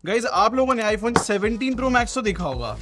Guys आप लोगों ने आईफोन 17 प्रो मैक्स तो देखा होगा,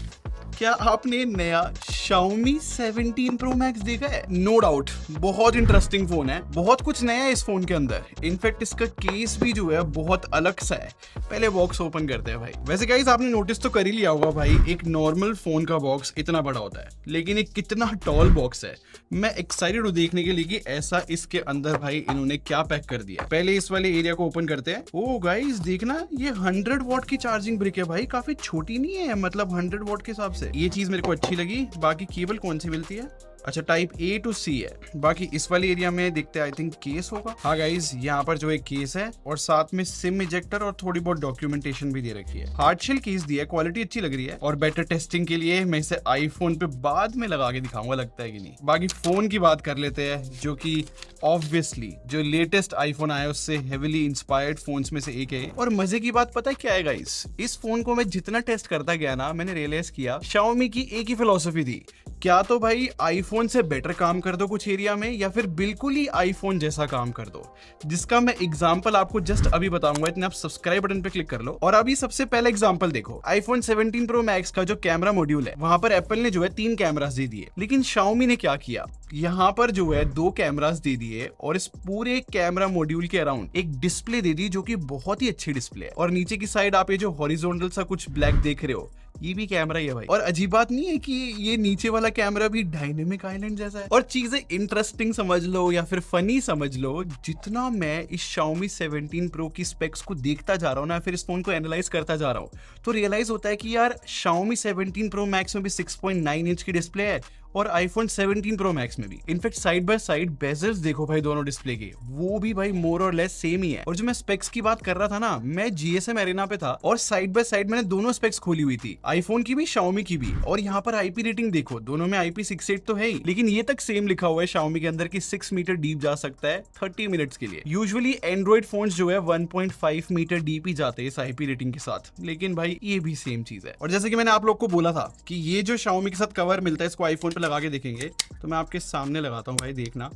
क्या आपने नया Xiaomi 17 Pro Max देखा है? नो डाउट बहुत इंटरेस्टिंग फोन है, बहुत कुछ नया है इस फोन के अंदर। इनफैक्ट इसका केस भी जो है बहुत अलग सा है। पहले बॉक्स ओपन करते हैं भाई। वैसे गाइस आपने नोटिस तो कर ही लिया होगा भाई, एक नॉर्मल फोन का बॉक्स इतना बड़ा होता है, लेकिन एक कितना टॉल बॉक्स है। मैं एक्साइटेड हूँ देखने के लिए कि ऐसा इसके अंदर भाई इन्होंने क्या पैक कर दिया। पहले इस वाले एरिया को ओपन करते हैं। ओ गाइस देखना, ये 100 वॉट की चार्जिंग ब्रिक है भाई, काफी छोटी नहीं है, मतलब 100 वॉट के हिसाब से ये चीज मेरे को अच्छी लगी। बाकी केबल कौन सी मिलती है? अच्छा टाइप A to C है। बाकी इस वाली एरिया में देखते हैं, आई थिंक केस होगा। हाँ गाइज यहाँ पर जो एक केस है और साथ में सिम इजेक्टर और थोड़ी बहुत डॉक्यूमेंटेशन भी दे रखी है। हार्डशेल केस दिया है, क्वालिटी अच्छी लग रही है। और बेटर टेस्टिंग के लिए मैं इसे आईफोन पे बाद में लगा के दिखाऊंगा, लगता है कि नहीं। बाकी फोन की बात कर लेते हैं, जो कि ऑब्वियसली जो लेटेस्ट आईफोन आया उससे हेविली इंस्पायर्ड फोन्स में से एक है। और मजे की बात पता है क्या है गाइस, इस फोन को मैं जितना टेस्ट करता गया ना, मैंने रियलाइज किया Xiaomi की एक ही फिलॉसफी थी, क्या तो भाई आईफोन से बेटर काम कर दो कुछ एरिया में, या फिर बिल्कुल ही आईफोन जैसा काम कर दो। जिसका मैं एग्जांपल आपको जस्ट अभी बताऊंगा, इतने आप सब्सक्राइब बटन पे क्लिक कर लो। और अभी सबसे पहला एग्जांपल देखो, आईफोन 17 प्रो मैक्स का जो कैमरा मॉड्यूल है, वहां पर एप्पल ने जो है 3 कैमरास दे दिए, लेकिन Xiaomi ने क्या किया, यहाँ पर जो है 2 कैमरास दे दिए और इस पूरे कैमरा मॉड्यूल के अराउंड एक डिस्प्ले दे दी, जो कि बहुत ही अच्छी डिस्प्ले है। और नीचे की साइड आप ये जो हॉरिजॉन्टल सा कुछ ब्लैक देख रहे हो, ये भी कैमरा ही है भाई। और अजीब बात नहीं है कि ये नीचे वाला कैमरा भी डायनेमिक आइलैंड जैसा है। और चीजें इंटरेस्टिंग समझ लो या फिर फनी समझ लो, जितना मैं इस Xiaomi 17 Pro की स्पेक्स को देखता जा रहा हूँ ना, फिर इस फोन को एनालाइज करता जा रहा हूँ, तो रियलाइज होता है कि यार Xiaomi 17 Pro Max में भी 6.9 इंच की डिस्प्ले है और आईफोन 17 Pro Max में भी। In fact side by side bezels देखो भाई दोनों डिस्प्ले के, वो भी भाई मोर और लेस सेम ही है। और जो मैं स्पेक्स की बात कर रहा था ना, मैं GSM एरेना पे था और साइड बाय साइड मैंने दोनों स्पेक्स खोली हुई थी, आईफोन की भी Xiaomi की भी। और यहाँ पर IP रेटिंग देखो, दोनों में IP68 तो है ही, लेकिन ये तक सेम लिखा हुआ है Xiaomi के अंदर कि 6 मीटर डीप जा सकता है 30 मिनट्स के लिए। यूजुअली एंड्रॉइड फोन जो है 1.5 मीटर डीप ही जाते हैं इस IP रेटिंग के साथ, लेकिन भाई ये भी सेम चीज है। और जैसे कि मैंने आप लोग को बोला था कि ये जो Xiaomi के साथ कवर मिलता है, इसको आईफोन पे लगा के देखेंगे, तो मैं आपके सामने लगाता हूँ भाई, देखना।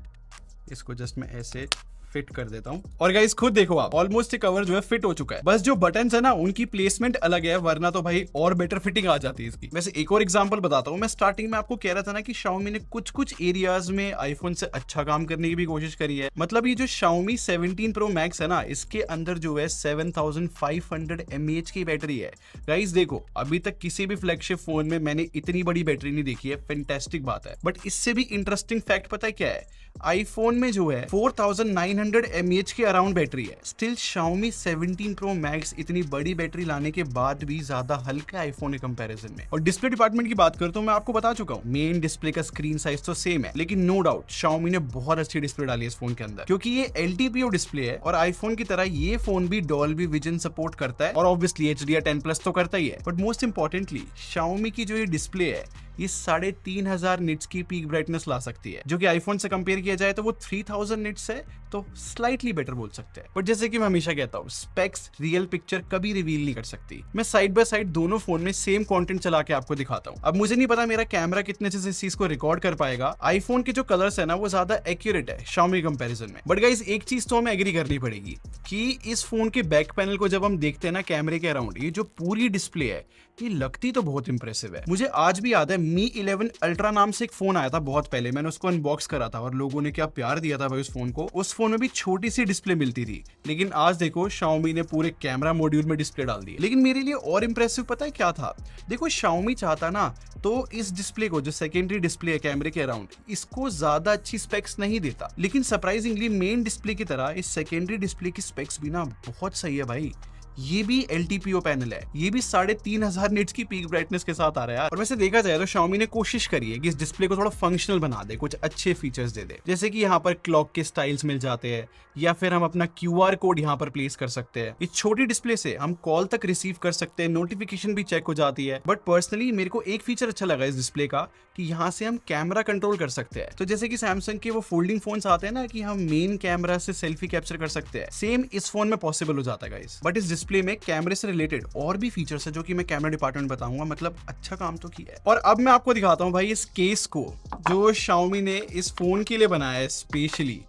इसको जस्ट मैं ऐसे फिट कर देता हूं और गाइस खुद देखो आप, ऑलमोस्ट ये कवर जो है फिट हो चुका है। बस जो बटन्स है ना, उनकी प्लेसमेंट अलग है, वरना तो भाई और बेटर फिटिंग आ जाती है इसकी। वैसे एक और एग्जांपल बताता हूं, मैं स्टार्टिंग में आपको कह रहा था ना कि Xiaomi ने कुछ कुछ एरियाज में आईफोन से अच्छा काम करने की भी कोशिश करी है। मतलब ये जो Xiaomi 17 Pro Max है ना, इसके अंदर जो है 7500 mAh की बैटरी है। गाइस देखो, अभी तक किसी भी फ्लैगशिप फोन में मैंने इतनी बड़ी बैटरी नहीं देखी है, फैंटास्टिक बात है। बट इससे भी इंटरेस्टिंग फैक्ट पता है क्या है, आईफोन में जो है 4900 mAh के अराउंड बैटरी है। स्टिल Xiaomi 17 Pro Max इतनी बड़ी बैटरी लाने के बाद भी ज्यादा हल्का आईफोन के कंपैरिजन में। और डिस्प्ले डिपार्टमेंट की बात करता हूं, मैं आपको बता चुका हूं, मेन डिस्प्ले का स्क्रीन साइज तो सेम है, लेकिन नो डाउट Xiaomi ने बहुत अच्छी डिस्प्ले डाली है इस फोन के अंदर, क्योंकि ये LTPO डिस्प्ले है और आईफोन की तरह ये फोन भी डॉल्बी विजन सपोर्ट करता है और ऑब्वियसली HDR10+ तो करता ही है। बट मोस्ट इंपॉर्टेंटली Xiaomi की जो ये डिस्प्ले है, ये 3500 निट्स की पीक ब्राइटनेस ला सकती है, जो कि आईफोन से कंपेयर किया जाए तो वो 3000 निट्स है, तो स्लाइटली बेटर बोल सकते हैं। बट जैसे कि मैं हमेशा कहता हूँ, स्पेक्स रियल पिक्चर कभी रिवील नहीं कर सकती। मैं साइड बाय साइड दोनों फोन में सेम कंटेंट चला के आपको दिखाता हूँ। अब मुझे नहीं पता मेरा कैमरा कितने अच्छे से इस चीज को रिकॉर्ड कर पाएगा। आईफोन के जो कलर्स है ना, वो ज्यादा एक्यूरेट है Xiaomi कंपैरिजन में। बट गाइस एक चीज तो हमें एग्री करनी पड़ेगी कि इस फोन के बैक पैनल को जब हम देखते हैं ना कैमरे के अराउंड, ये जो पूरी डिस्प्ले है, ये लगती तो बहुत इंप्रेसिव है। मुझे आज भी याद है Mi 11 Ultra नाम से एक फोन आया था बहुत पहले, मैंने उसको अनबॉक्स करा था और लोगों ने क्या प्यार दिया था भाई उस फोन को। उस फोन में भी छोटी सी डिस्प्ले मिलती थी, लेकिन आज देखो Xiaomi ने पूरे कैमरा मॉड्यूल में डिस्प्ले डाल दी। लेकिन मेरे लिए और इंप्रेसिव पता है क्या था, देखो Xiaomi चाहता ना तो इस डिस्प्ले को, जो सेकेंडरी डिस्प्ले है कैमरे के अराउंड, इसको ज्यादा अच्छी स्पेक्स नहीं देता, लेकिन सरप्राइजिंगली मेन डिस्प्ले की तरह इस सेकेंडरी डिस्प्ले की स्पेक्स भी ना बहुत सही है भाई। ये भी LTPO पैनल है, ये भी 3500 निट्स की पीक ब्राइटनेस के साथ आ रहा है। और वैसे देखा जाए तो Xiaomi ने कोशिश करी है कि इस डिस्प्ले को थोड़ा फंक्शनल बना दे, कुछ अच्छे फीचर्स दे दे, जैसे कि यहाँ पर क्लॉक के स्टाइल्स मिल जाते हैं, या फिर हम अपना QR कोड यहाँ पर प्लेस कर सकते हैं। इस छोटी डिस्प्ले से हम कॉल तक रिसीव कर सकते हैं, नोटिफिकेशन भी चेक हो जाती है। बट पर्सनली मेरे को एक फीचर अच्छा लगा इस डिस्प्ले का, कि यहाँ से हम कैमरा कंट्रोल कर सकते हैं। तो जैसे कि सैमसंग के वो फोल्डिंग फोन्स आते हैं ना, कि हम मेन कैमरा से सेल्फी कैप्चर कर सकते हैं, सेम इस फोन में पॉसिबल हो जाता है गाइस। बट इस डिस्प्ले में कैमरे से रिलेटेड और भी फीचर्स है, जो कि मैं कैमरा डिपार्टमेंट बताऊंगा, मतलब अच्छा काम तो किया है। और अब मैं आपको दिखाता हूं भाई इस केस को, जो Xiaomi ने इस फोन के लिए बनाया है स्पेशली।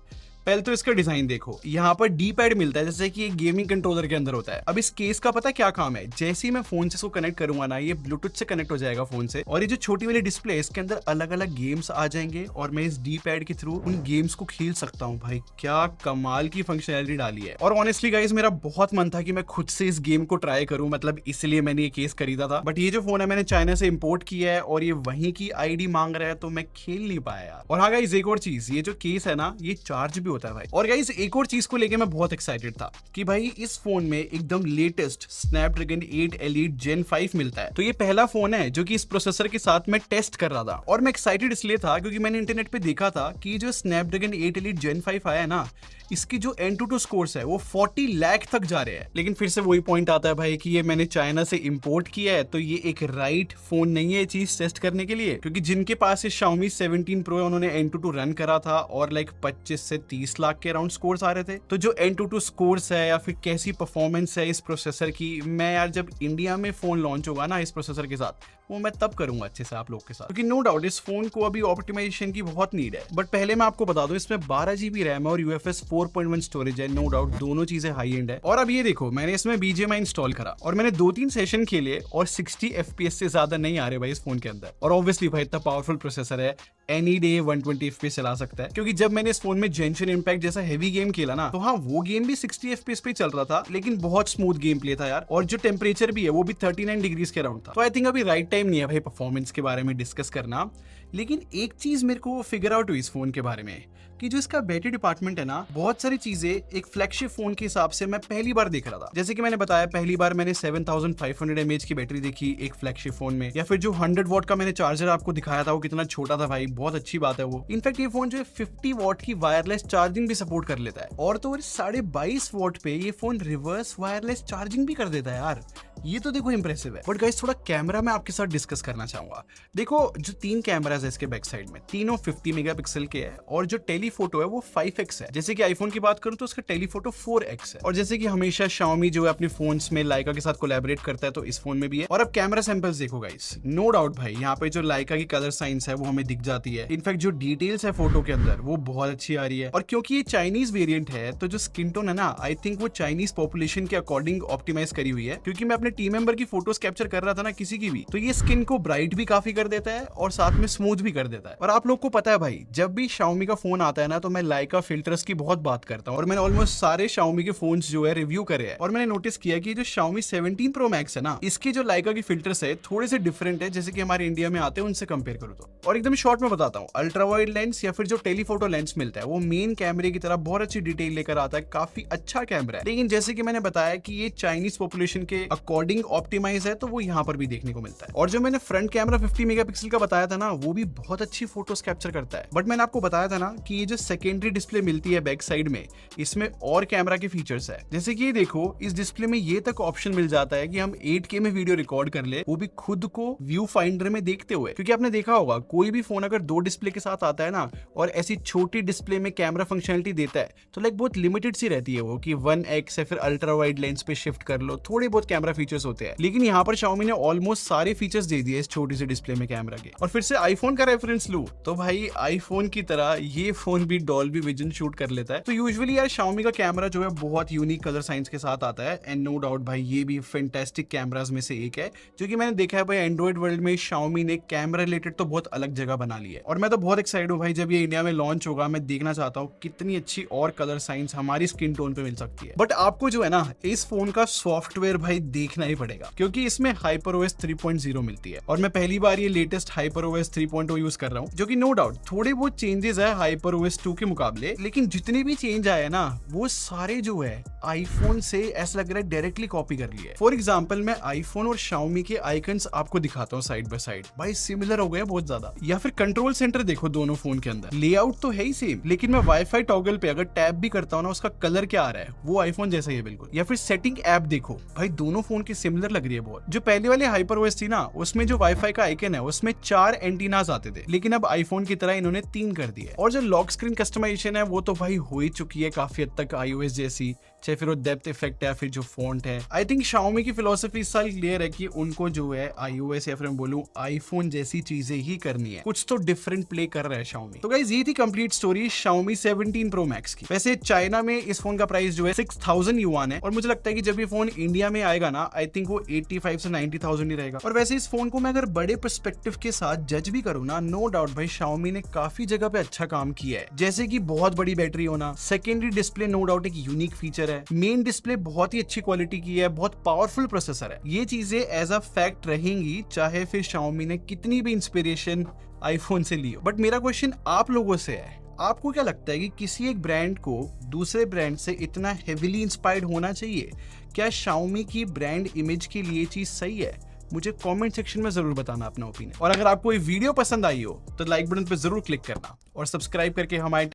पहले तो इसका डिजाइन देखो, यहाँ पर डी पैड मिलता है जैसे कि एक गेमिंग कंट्रोलर के अंदर होता है। अब इस केस का पता क्या काम है, जैसे ही मैं फोन से इसको कनेक्ट करूंगा ना, ये ब्लूटूथ से कनेक्ट हो जाएगा फोन से, और ये जो छोटी वाली डिस्प्ले है इसके अंदर अलग अलग गेम्स आ जाएंगे और मैं इस डी पैड के थ्रू उन गेम्स को खेल सकता हूँ। भाई क्या कमाल की फंक्शनैलिटी डाली है। और ऑनेस्टली गाइस मेरा बहुत मन था कि मैं खुद से इस गेम को ट्राई करूं, मतलब इसलिए मैंने ये केस खरीदा था। बट ये जो फोन है मैंने चाइना से इंपोर्ट किया है और ये वहीं की आईडी मांग रहा है तो मैं खेल नहीं पाया। और हाँ गाइस एक और चीज, ये जो केस है ना ये चार्ज भी होता है भाई। और गाइस एक और चीज को लेके मैं बहुत एक्साइटेड था कि भाई इस फोन में एकदम लेटेस्ट स्नैपड्रैगन 8 Elite Gen 5 मिलता है। तो ये पहला फोन है जो कि इस प्रोसेसर के साथ मैं टेस्ट कर रहा था। और मैं एक्साइटेड इसलिए था क्योंकि मैंने इंटरनेट पे देखा था कि जो स्नैपड्रैगन 8 Elite Gen 5 आया है ना, इसकी जो Antutu स्कोर्स है वो 40 लाख तक जा रहे हैं। लेकिन फिर से वही पॉइंट आता है भाई कि ये मैंने चाइना से इंपोर्ट किया है, तो ये एक राइट फोन नहीं है ये चीज टेस्ट करने के लिए। क्योंकि जिनके पास ये Xiaomi 17 Pro है उन्होंने Antutu रन करा था और लाइक 25 से 30 लाख के अराउंड स्कोर्स आ रहे थे। तो जो Antutu स्कोर्स है या फिर कैसी परफॉर्मेंस है इस प्रोसेसर की, मैं यार जब इंडिया में फोन लॉन्च होगा ना इस प्रोसेसर के साथ, वो मैं तब करूंगा अच्छे से आप लोग के साथ। क्योंकि नो डाउट इस फोन को अभी ऑप्टिमाइजेशन की बहुत नीड है। बट पहले मैं आपको बता दूं इसमें 12 GB रैम है और UFS 4.1 स्टोरेज है। नो डाउट दोनों चीजें हाई एंड है। और अब ये देखो मैंने इसमें BGMI इंस्टॉल करा और मैंने 2-3 सेशन खेले और 60 FPS से ज्यादा नहीं आ रहे भाई इस फोन के अंदर। और ऑब्वियसली भाई इतना पावरफुल प्रोसेसर है, एनी डे 120 FPS चला सकता है। क्योंकि जब मैंने इस फोन में जेंशन इम्पैक्ट जैसा हेवी गेम खेला ना, तो हाँ वो गेम भी 60 FPS पे चल रहा था, लेकिन बहुत स्मूथ गेम प्ले था यार। और जो टेम्परेचर भी है वो भी 39 डिग्रीज के अराउंड था। तो आई थिंक अभी राइट टाइम नहीं है भाई परफॉर्मेंस के बारे में डिस्कस करना। लेकिन एक चीज मेरे को फिगर आउट हुई इस फोन के बारे में कि जो इसका बैटरी डिपार्टमेंट है ना, बहुत सारी चीजें एक फ्लैगशिप फोन के हिसाब से मैं पहली बार देख रहा था। जैसे कि मैंने बताया पहली बार मैंने 7500 mAh की बैटरी देखी एक फ्लैगशिप फोन में, या फिर जो 100 वॉट का मैंने चार्जर आपको दिखाया था वो कितना छोटा था भाई, बहुत अच्छी बात है वो। इनफैक्ट ये फोन जो है 50 वॉट की वायरलेस चार्जिंग भी सपोर्ट कर लेता है। और तो 22.5 वॉट पे ये फोन रिवर्स वायरलेस चार्जिंग भी कर देता है यार, ये तो देखो इंप्रेसिव है। बट गाइस थोड़ा कैमरा मैं आपके साथ डिस्कस करना चाहूंगा। देखो जो 3 कैमरास है इसके बैक साइड में, तीनों 50 मेगापिक्सल के है और जो टेलीफोटो है वो 5x है। जैसे कि आईफोन की बात करूं तो उसका टेलीफोटो 4x है। और जैसे कि हमेशा Xiaomi जो है अपने फोन्स में लाइका के साथ कोलैबोरेट करता है, तो इस फोन में भी है। और अब कैमरा सैंपल्स देखो गाइस, नो डाउट भाई यहाँ पे जो लाइका की कलर साइंस है वो हमें दिख जाती है। इनफैक्ट जो डिटेल्स है फोटो के अंदर वो बहुत अच्छी आ रही है। और क्योंकि ये चाइनीज वेरिएंट है तो जो स्किन टोन है ना, आई थिंक वो चाइनीज पॉपुलेशन के अकॉर्डिंग ऑप्टिमाइज करी हुई है। क्योंकि मैं अपने टीम मेंबर की फोटोज कैप्चर कर रहा था ना किसी की भी, तो ये स्किन को ब्राइट भी काफी कर देता है और साथ में स्मूथ भी कर देता है। और आप लोग को पता है भाई जब भी Xiaomi का फोन आता है ना तो मैं लाइका फिल्टर्स की बहुत बात करता हूँ। और मैंने ऑलमोस्ट सारे Xiaomi के फोन्स जो है रिव्यू करे हैं और मैंने नोटिस किया कि जो Xiaomi 17 Pro Max है ना, इसकी जो लाइका की फिल्टर्स है थोड़े से डिफरेंट है जैसे कि हमारे इंडिया में आते हैं उनसे कंपेयर करूँ तो। और एकदम शॉर्ट में बताता हूँ, अल्ट्रा वाइड लेंस या फिर जो टेलीफोटो लेंस मिलता है वो मेन कैमरे की तरह बहुत अच्छी डिटेल लेकर आता है, काफी अच्छा कैमरा है। लेकिन जैसे कि मैंने बताया कि ये चाइनीज पॉपुलेशन के अकॉर्डिंग ऑप्टिमाइज है, तो वो यहाँ पर भी देखने को मिलता है। और जो मैंने फ्रंट कैमरा 50 मेगापिक्सल का बताया था ना, वो भी बहुत अच्छी फोटोज कैप्चर करता है। बट मैंने आपको बताया था ना कि ये जो सेकेंडरी डिस्प्ले मिलती है बैक साइड में, इसमें और कैमरा के फीचर्स है। जैसे कि ये देखो इस डिस्प्ले में ये तक ऑप्शन मिल जाता है कि हम 8K में वीडियो रिकॉर्ड कर ले, वो भी खुद को व्यू फाइंडर में देखते हुए। क्योंकि आपने देखा होगा कोई भी फोन अगर 2 डिस्प्ले के साथ आता है ना और ऐसी छोटी डिस्प्ले में कैमरा फंक्शनलिटी देता है तो लाइक बहुत लिमिटेड सी रहती है वो, कि 1x या फिर अल्ट्रा वाइड लेंस पे शिफ्ट कर लो, थोड़े बहुत कैमरा फीचर्स होते हैं। लेकिन यहाँ पर Xiaomi ने ऑलमोस्ट सारे फीचर्स दे दिए इस छोटी सी डिस्प्ले में कैमरा के। और फिर से आईफोन का रेफरेंस लूं तो भाई आईफोन की तरह ये फोन भी डॉल्बी विजन शूट कर लेता है। तो यूजुअली यार Xiaomi का कैमरा जो है बहुत यूनिक कलर साइंस के साथ आता है। एंड नो डाउट भाई ये भी फैंटास्टिक कैमरास में से एक है, जो कि मैंने देखा है भाई एंड्रॉइड वर्ल्ड में Xiaomi ने कैमरा रिलेटेड तो बहुत अलग जगह बना ली है। और मैं तो बहुत एक्साइटेड हूँ भाई जब ये इंडिया में लॉन्च होगा। मैं देखना चाहता हूँ कितनी अच्छी और कलर साइंस हमारी स्किन टोन पे मिल सकती है। बट आपको जो है ना इस फोन का सॉफ्टवेयर भाई देखना ही पड़ेगा, क्योंकि इसमें HyperOS 3.0 मिलती है और मैं पहली बार ये लेटेस्ट HyperOS 3.0 यूज कर रहा हूँ, जो कि नो डाउट थोड़े बहुत चेंजेस है HyperOS 2 के मुकाबले। लेकिन जितने भी चेंज आए ना वो सारे जो है आईफोन से ऐसा लग रहा है डायरेक्टली कॉपी कर लिए। फॉर एग्जांपल मैं आईफोन और Xiaomi के आइकन्स आपको दिखाता हूँ साइड बाय साइड, भाई सिमिलर हो गए बहुत ज्यादा। या फिर कंट्रोल सेंटर देखो दोनों फोन के अंदर, लेआउट तो है ही सेम, लेकिन मैं वाईफाई टॉगल पे अगर टैप भी करता हूँ ना उसका कलर क्या आ रहा है वो आईफोन जैसा ही है बिल्कुल। या फिर सेटिंग ऐप देखो भाई दोनों फोन की सिमिलर लग रही है बहुत। जो पहले वाले HyperOS थी ना उसमें जो वाईफाई का आइकन है उसमें 4 एंटीनास आते थे, लेकिन अब आईफोन की तरह इन्होंने 3 कर दिए। और जो लॉक स्क्रीन कस्टमाइजेशन है वो तो भाई हो ही चुकी है काफी हद तक iOS जैसी, चाहे फिर वो डेप्थ इफेक्ट है या फिर जो फॉन्ट है। आई थिंक Xiaomi की फिलोसफी इस साल क्लियर है कि उनको जो है iOS या फिर मैं बोलूं आईफोन जैसी चीजें ही करनी है, कुछ तो डिफरेंट प्ले कर रहा है Xiaomi। तो गाइस ये थी complete story Xiaomi 17 Pro Max की। वैसे चाइना में इस फोन का प्राइस जो है 6000 युआन है और मुझे लगता है कि जब ये फोन इंडिया में आएगा ना, आई थिंक वो 85 से 90,000 ही रहेगा। और वैसे इस फोन को मैं अगर बड़े पर्सपेक्टिव के साथ जज भी करूँ ना, नो डाउट भाई Xiaomi ने काफी जगह पे अच्छा काम किया है, जैसे कि बहुत बड़ी बैटरी होना, सेकेंडरी डिस्प्ले नो डाउट एक यूनिक फीचर है, मेन डिस्प्ले बहुत ही अच्छी क्वालिटी की है, बहुत पावरफुल प्रोसेसर है। ये चीजें एज अ फैक्ट रहेंगी चाहे फिर Xiaomi ने कितनी भी इंस्पिरेशन आईफोन से ली हो। बट मेरा क्वेश्चन आप लोगों से है, आपको क्या लगता है कि किसी एक ब्रांड को दूसरे ब्रांड से इतना हेविली इंस्पायर्ड होना चाहिए? क्या Xiaomi की ब्रांड इमेज के लिए चीज सही है? मुझे कमेंट सेक्शन में जरूर बताना अपना ओपिनियन। और अगर आपको ये वीडियो पसंद आई हो तो लाइक बटन पे जरूर क्लिक करना और सब्सक्राइब करके हमारे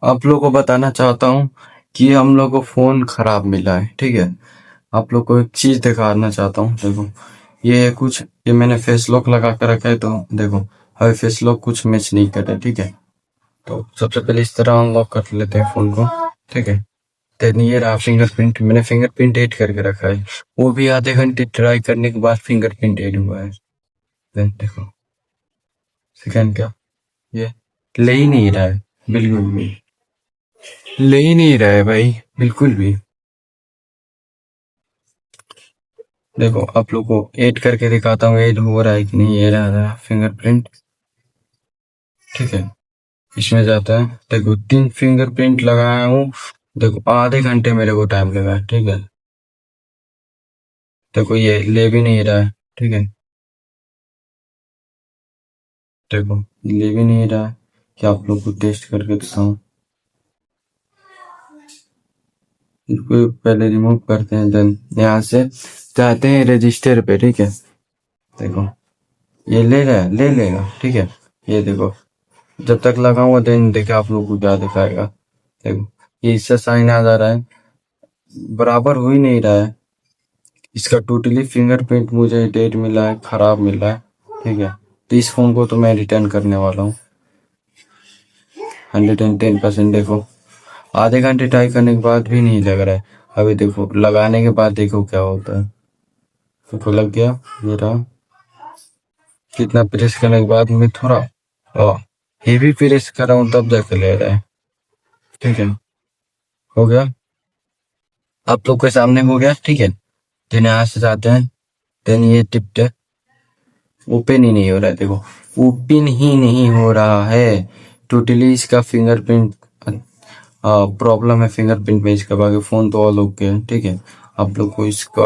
आप लोगों को बताना चाहता हूँ कि हम लोग को फोन खराब मिला है, ठीक है। आप लोग को एक चीज दिखाना चाहता हूँ, देखो ये है कुछ, ये मैंने फेस लॉक लगा कर रखा है, तो देखो अभी फेस लॉक कुछ मैच नहीं कर रहा है, ठीक है। तो सबसे पहले इस तरह अनलॉक कर लेते हैं फोन को, ठीक है। देन ये रहा फिंगरप्रिंट, मैंने फिंगरप्रिंट ऐड करके रखा है, वो भी आधे घंटे ट्राई करने के बाद फिंगरप्रिंट ऐड हुआ है। देन देखो सेकंड क्या, ये ले ही नहीं रहा है, बिल्कुल भी ले ही नहीं रहा है भाई, बिल्कुल भी। देखो आप लोग को ऐड करके दिखाता हूँ, ऐड हो रहा है कि नहीं। ये रहा फिंगरप्रिंट, ठीक है। इसमें जाता है, देखो 3 फिंगरप्रिंट लगाया हूँ, देखो आधे घंटे मेरे को टाइम लगा है, ठीक है। देखो ये ले भी नहीं रहा है, ठीक है। देखो ले भी नहीं रहा है, कि आप लोग को टेस्ट करके दिखाऊं। इसको पहले रिमूव करते हैं, देन यहाँ से जाते हैं रजिस्टर पे, ठीक है। देखो ये ले रहा है, ले लेगा, ठीक है। ये देखो जब तक लगाऊंगा देन देखिए आप लोग को क्या दिखाएगा। देखो ये इससे साइन आ जा रहा है, बराबर हो ही नहीं रहा है। इसका टोटली फिंगरप्रिंट मुझे डेट मिला है, खराब मिला है, ठीक है। तो इस फोन को तो मैं रिटर्न करने वाला हूँ 110%। देखो आधे घंटे ट्राई करने के बाद भी नहीं लग रहा है, अभी देखो लगाने के बाद देखो क्या होता है। देखो लग गया, ये रहा। कितना प्रेस करने के बाद मैं थोड़ा हेवी प्रेस कर रहा हूँ तब जाके ले रहा है, ठीक है। हो गया, आप लोग के सामने हो गया, ठीक है। देन यहाँ से जाते हैं, देन ये टिप्ड है, ओपन ही नहीं हो रहा है। देखो ओपन ही नहीं हो रहा है, टोटली इसका फिंगरप्रिंट प्रॉब्लम है। फिंगरप्रिंट में इसका, बाकी फोन तो ऑल ओके है, ठीक है। आप लोग को इसका